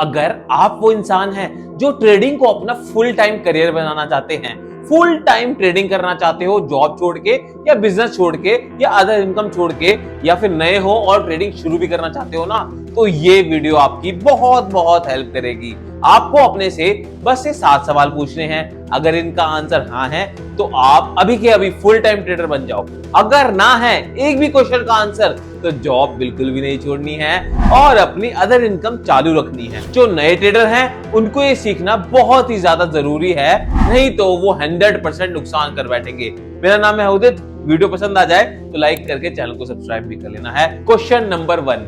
अगर आप वो इंसान हैं जो ट्रेडिंग को अपना फुल टाइम करियर बनाना चाहते हैं, फुल टाइम ट्रेडिंग करना चाहते हो, जॉब छोड़ के या बिजनेस छोड़ के या अदर इनकम छोड़ के, या फिर नए हो और ट्रेडिंग शुरू भी करना चाहते हो ना, तो ये वीडियो आपकी बहुत बहुत हेल्प करेगी। आपको अपने से बस ये 7 सवाल पूछने हैं। अगर इनका आंसर हाँ है तो आप अभी के अभी फुल टाइम ट्रेडर बन जाओ। अगर ना है एक भी क्वेश्चन का आंसर तो जॉब बिल्कुल भी नहीं छोड़नी है और अपनी अदर इनकम चालू रखनी है। जो नए ट्रेडर हैं उनको ये सीखना बहुत ही ज्यादा जरूरी है, नहीं तो वो 100% नुकसान कर बैठेंगे। मेरा नाम है उदित। वीडियो पसंद आ जाए तो लाइक करके चैनल को सब्सक्राइब भी कर लेना है। Question number 1,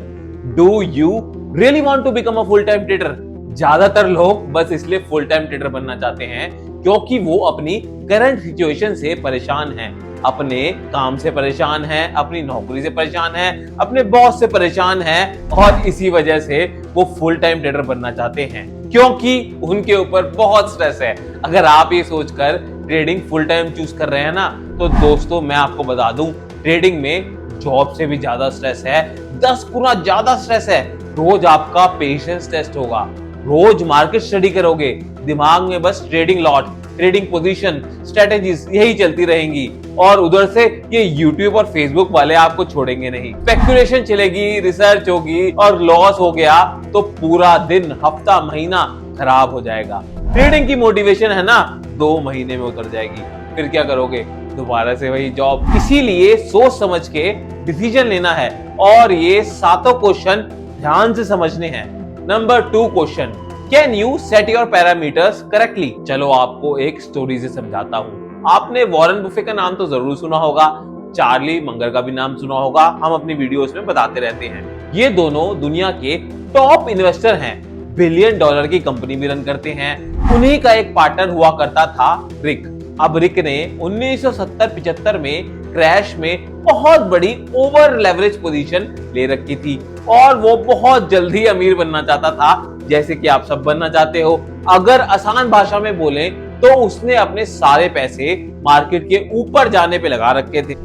do you really want to become a full time trader? ज्यादातर लोग बस इसलिए फुल टाइम ट्रेडर बनना चाहते हैं क्योंकि वो अपनी करंट सिचुएशन से परेशान हैं, अपने काम से परेशान हैं, अपनी नौकरी से परेशान हैं, अपने बॉस से परेशान हैं और इसी वजह से वो फुल टाइम ट्रेडर बनना चाहते हैं क्योंकि उनके ऊपर बहुत स्ट्रेस है। अगर आप ये सोचकर ट्रेडिंग फुल टाइम चूज कर रहे हैं ना, तो दोस्तों मैं आपको बता दूं, ट्रेडिंग में जॉब से भी ज्यादा स्ट्रेस है, 10 गुना ज्यादा स्ट्रेस है। रोज आपका पेशेंस टेस्ट होगा, रोज मार्केट स्टडी करोगे, दिमाग में बस trading lot, trading position, strategies यही चलती रहेंगी और उधर से ये YouTube और Facebook वाले आपको छोड़ेंगे नहीं। स्पेकुलेशन चलेगी, रिसर्च होगी और लॉस हो गया तो पूरा दिन, हफ्ता, महीना खराब हो जाएगा। ट्रेडिंग की मोटिवेशन है ना 2 महीने में उतर जाएगी। फिर क्या करोगे? दोबारा से वही जॉब। इसीलिए सोच समझ के डिसीजन लेना है और ये 7 क्वेश्चन ध्यान से समझने हैं। Number 2 question, can you set your parameters correctly? चलो आपको एक स्टोरी से समझाता हूँ। आपने वॉरेन बुफे का नाम तो जरूर सुना होगा, चार्ली मंगर का भी नाम सुना होगा, हम अपनी वीडियोस में बताते रहते हैं। ये दोनों दुनिया के टॉप इन्वेस्टर हैं, $1 बिलियन की कंपनी भी रन करते हैं। उन्हीं का एक पार्टनर हुआ करता था रिक। अब रिक ने 1970-75 में क्रैश में बहुत बड़ी ओवर लेवरेज पोजीशन ले रखी थी और वो बहुत जल्दी अमीर बनना चाहता था, जैसे कि आप सब बनना चाहते हो। अगर आसान भाषा में बोलें तो उसने अपने सारे पैसे मार्केट के ऊपर जाने पे लगा रखे थे।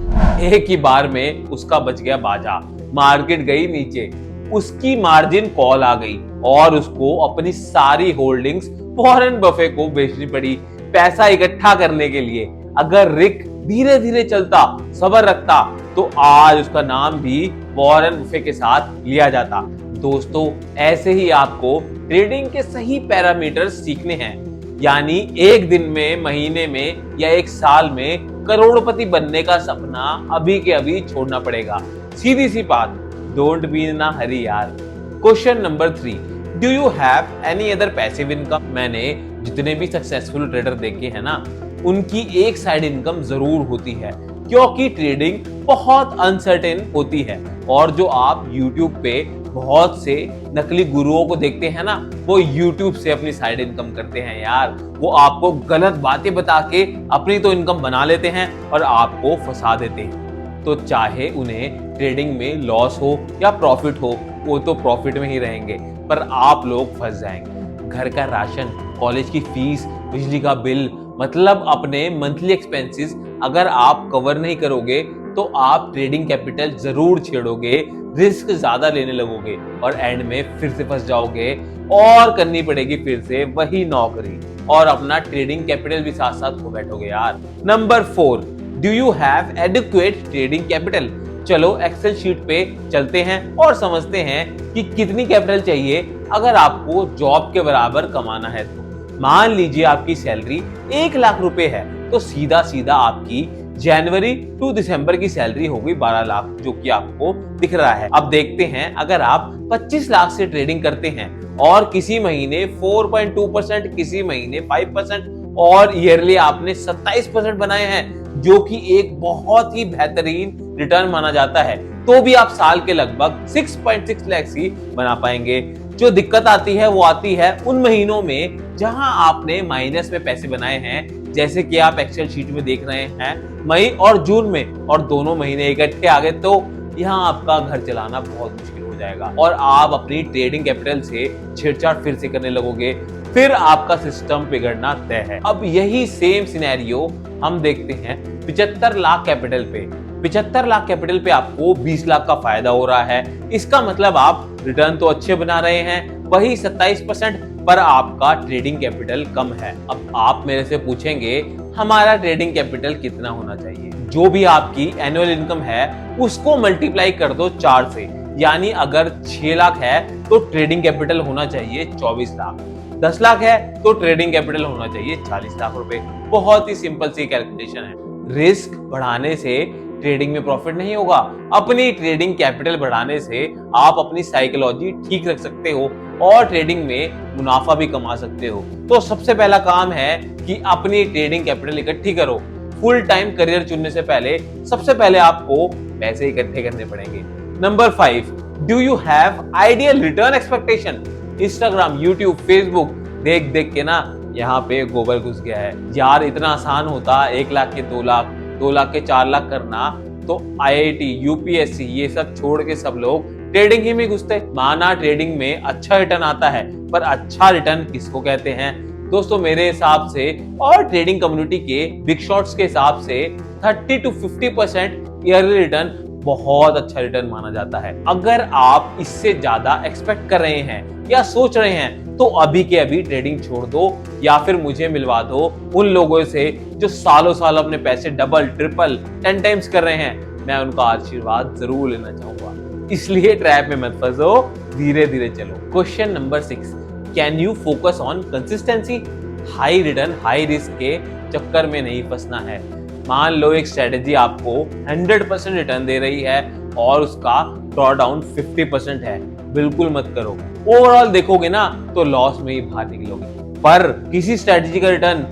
एक ही बार में उसका बच गया बाजा, मार्केट गई नीचे, उसकी मार्जिन कॉल आ गई और उसको अपनी सारी होल्डिंग्स वॉरेन बफे को बेचनी पड़ी पैसा इकट्ठा करने के लिए। अगर रिक धीरे धीरे चलता, सब्र रखता, तो आज उसका नाम भी वॉरेन बफे के साथ लिया जाता। दोस्तों ऐसे ही आपको ट्रेडिंग के सही पैरामीटर्स सीखने हैं, यानी एक दिन में, महीने में या एक साल में करोड़पति बनने का सपना अभी के अभी छोड़ना पड़ेगा। सीधी सी बात, डोंट बी इन अ हरी यार। Question number 3, do you have any other passive income? मैंने जितने भी सक्सेसफुल ट्रेडर देखे हैं ना, उनकी एक साइड इनकम जरूर होती है क्योंकि ट्रेडिंग बहुत अनसर्टेन होती है। और जो आप YouTube पे बहुत से नकली गुरुओं को देखते हैं ना, वो YouTube से अपनी साइड इनकम करते हैं यार। वो आपको गलत बातें बता के अपनी तो इनकम बना लेते हैं और आपको फंसा देते हैं। तो चाहे उन्हें ट्रेडिंग में लॉस हो या प्रॉफिट हो, वो तो प्रॉफिट में ही रहेंगे, पर आप लोग फंस जाएंगे। घर का राशन, कॉलेज की फीस, बिजली का बिल, मतलब अपने मंथली एक्सपेंसेस अगर आप कवर नहीं करोगे तो आप ट्रेडिंग कैपिटल जरूर छेड़ोगे, रिस्क ज्यादा लेने लगोगे और एंड में फिर से फंस जाओगे और करनी पड़ेगी फिर से वही नौकरी और अपना ट्रेडिंग कैपिटल भी साथ साथ खो बैठोगे यार। Number 4, do you have adequate trading capital? चलो एक्सेल शीट पे चलते हैं और समझते हैं कि कितनी कैपिटल चाहिए अगर आपको जॉब के बराबर कमाना है। तो मान लीजिए आपकी सैलरी 1 लाख रुपए है, तो सीधा सीधा आपकी जनवरी टू दिसंबर की सैलरी होगी 12 लाख, जो कि आपको दिख रहा है। अब देखते हैं, अगर आप 25 लाख से ट्रेडिंग करते हैं और किसी महीने 4.2%, किसी महीने 5% और ईयरली आपने 27% बनाए हैं, जो कि एक बहुत ही बेहतरीन रिटर्न माना जाता है, तो भी आप साल के लगभग 6.6 लाख ही बना पाएंगे। जो दिक्कत आती है वो आती है उन महीनों में जहां आपने माइनस में पैसे बनाए हैं, जैसे कि आप एक्सेल शीट में देख रहे हैं मई और जून में, और दोनों महीने इकट्ठे आ गए तो यहाँ आपका घर चलाना बहुत मुश्किल हो जाएगा और आप अपनी ट्रेडिंग कैपिटल से छेड़छाड़ फिर से करने लगोगे, फिर आपका सिस्टम बिगड़ना तय है। अब यही सेम सिनेरियो हम देखते हैं 75 लाख कैपिटल पे। 75 लाख कैपिटल पे आपको 20 लाख का फायदा हो रहा है। इसका मतलब आप रिटर्न तो अच्छे बना रहे हैं, वही 27%, पर आपका ट्रेडिंग कैपिटल कम है। अब आप मेरे से पूछेंगे हमारा ट्रेडिंग कैपिटल कितना होना चाहिए? जो भी आपकी एनुअल इनकम है उसको मल्टीप्लाई कर दो 4 से, यानी अगर 6 लाख है तो ट्रेडिंग कैपिटल होना चाहिए 24 लाख, 10 लाख है तो ट्रेडिंग कैपिटल होना चाहिए 40 लाख रुपए। बहुत ही सिंपल सी कैलकुलेशन है। रिस्क बढ़ाने से ट्रेडिंग में प्रॉफिट नहीं होगा, अपनी ट्रेडिंग कैपिटल बढ़ाने से आप अपनी साइकोलॉजी ठीक रख सकते हो और ट्रेडिंग में मुनाफा भी कमा सकते हो। तो सबसे पहला काम है कि अपनी ट्रेडिंग कैपिटल इकट्ठी करो। फुल टाइम करियर चुनने से पहले सबसे पहले आपको पैसे इकट्ठे करने पड़ेंगे। Number 5, do you have ideal return expectation? Instagram, YouTube, Facebook देख देख के ना यहाँ पे गोबर घुस गया है यार। इतना आसान होता 1 लाख के 2 लाख, 2 लाख के 4 लाख करना, तो IIT, UPSC ये सब छोड़ के सब लोग ट्रेडिंग ही में घुसते। माना ट्रेडिंग में अच्छा रिटर्न आता है, पर अच्छा रिटर्न किसको कहते हैं? दोस्तों मेरे हिसाब से और ट्रेडिंग कम्युनिटी के बिग शॉट्स के हिसाब से 30 to 50% ईयरली रिटर्न बहुत अच्छा रिटर्न माना जाता है। अगर आप इससे ज्यादा एक्सपेक्ट कर रहे हैं या सोच रहे हैं तो अभी के अभी ट्रेडिंग छोड़ दो या फिर मुझे मिलवा दो उन लोगों से जो सालों साल अपने पैसे डबल, ट्रिपल, 10 टाइम्स कर रहे हैं। मैं उनका आशीर्वाद जरूर लेना चाहूंगा। इसलिए ट्रैप में मत फंसो, धीरे धीरे चलो। Question number 6, can you focus on consistency? High return high risk के चक्कर में नहीं फंसना है। मान लो एक स्ट्रेटेजी आपको 100% रिटर्न दे रही है और उसका ड्रॉ डाउन 50% है, बिल्कुल मत करो। ओवरऑल देखोगे ना तो लॉस में ही बाहर निकलोगे। पर किसी स्ट्रेटेजी का रिटर्न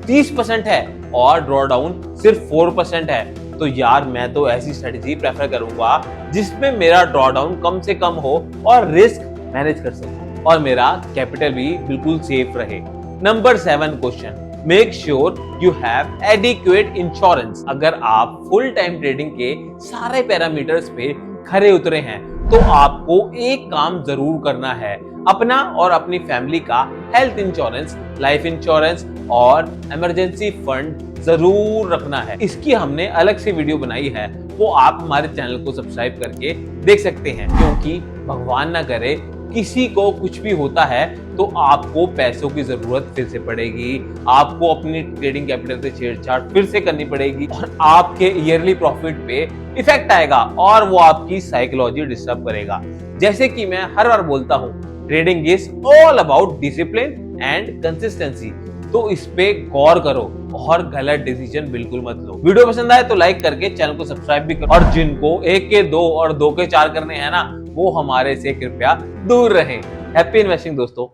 30% है और ड्रॉ डाउन सिर्फ 4% है, तो यार मैं तो ऐसी स्ट्रेटेजी प्रेफर करूंगा जिसमें मेरा ड्रॉ डाउन कम से कम हो और रिस्क मैनेज कर सकूं और मेरा कैपिटल भी बिल्कुल सेफ रहे। Number 7 question, make sure you have adequate insurance. अगर आप फुल टाइम ट्रेडिंग के सारे पैरामीटर्स पे खरे उतरे हैं तो आपको एक काम जरूर करना है, अपना और अपनी फैमिली का हेल्थ इंश्योरेंस, लाइफ इंश्योरेंस और इमरजेंसी फंड जरूर रखना है। इसकी हमने अलग से वीडियो बनाई है, वो आप हमारे चैनल को सब्सक्राइब करके देख सकते हैं। क्योंकि भगवान ना करे किसी को कुछ भी होता है तो आपको पैसों की जरूरत फिर से पड़ेगी, आपको अपनी ट्रेडिंग कैपिटल से छेड़छाड़ फिर से करनी पड़ेगी और आपके ईयरली प्रॉफिट पे इफेक्ट आएगा और वो आपकी साइकोलॉजी डिस्टर्ब करेगा। जैसे कि मैं हर बार बोलता हूँ, trading is all about discipline and consistency. तो इस पे गौर करो और गलत डिसीजन बिल्कुल मत लो। वीडियो पसंद आए तो लाइक करके चैनल को सब्सक्राइब भी करो और जिनको 1 के 2 और 2 के 4 करने हैं ना, वो हमारे से कृपया दूर रहें। हैप्पी इन्वेस्टिंग दोस्तों।